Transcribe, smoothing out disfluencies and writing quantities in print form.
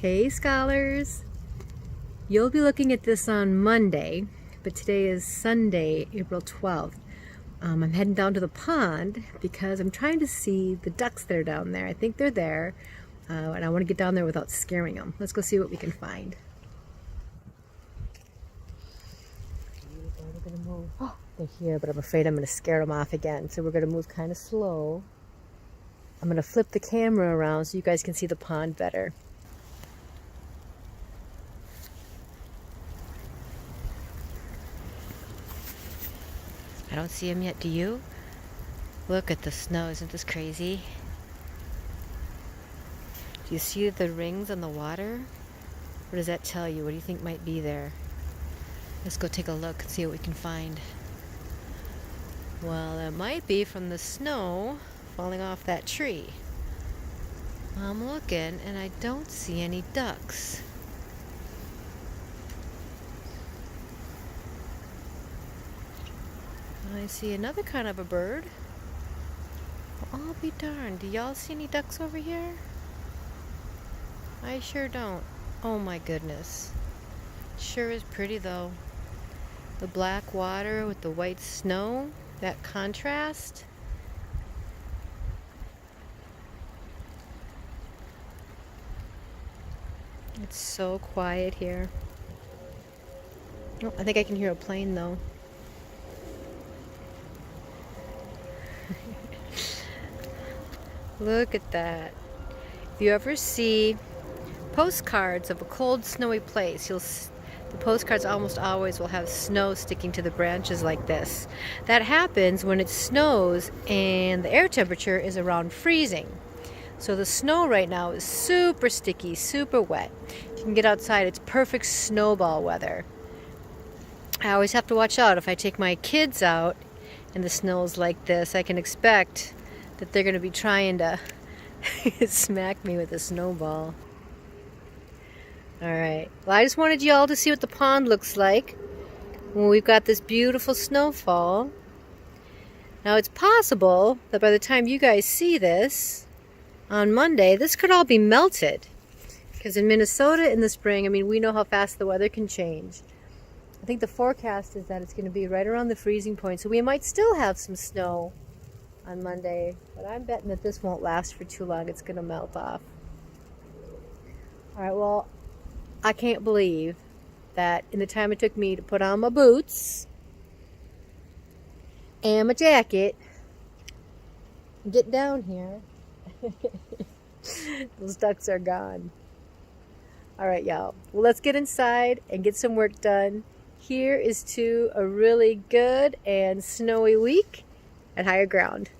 Hey scholars! You'll be looking at this on Monday, but today is Sunday, April 12th. I'm heading down to the pond because I'm trying to see the ducks that are down there. I think they're there, and I want to get down there without scaring them. Let's go see what we can find. We're gonna move. Oh, they're here, but I'm afraid I'm going to scare them off again. So we're going to move kind of slow. I'm going to flip the camera around so you guys can see the pond better. I don't see them yet, do you? Look at the snow, isn't this crazy? Do you see the rings on the water? What does that tell you? What do you think might be there? Let's go take a look and see what we can find. Well, it might be from the snow falling off that tree. I'm looking and I don't see any ducks. I see another kind of a bird. Well, I'll be darned. Do y'all see any ducks over here? I sure don't. Oh my goodness. Sure is pretty though. The black water with the white snow, that contrast. It's so quiet here. Oh, I think I can hear a plane though. Look at that. If you ever see postcards of a cold, snowy place, the postcards almost always will have snow sticking to the branches like this. That happens when it snows and the air temperature is around freezing. So the snow right now is super sticky, super wet. If you can get outside, it's perfect snowball weather. I always have to watch out if I take my kids out and the snow's like this. I can expect that they're going to be trying to smack me with a snowball. Alright, well, I just wanted you all to see what the pond looks like when we've got this beautiful snowfall. Now it's possible that by the time you guys see this on Monday, this could all be melted. Because in Minnesota in the spring, I mean, we know how fast the weather can change. I think the forecast is that it's going to be right around the freezing point, so we might still have some snow on Monday, but I'm betting that this won't last for too long. It's going to melt off. Alright, well, I can't believe that in the time it took me to put on my boots and my jacket and get down here, those ducks are gone. Alright, y'all. Well, let's get inside and get some work done. Here is to a really good and snowy week at higher ground.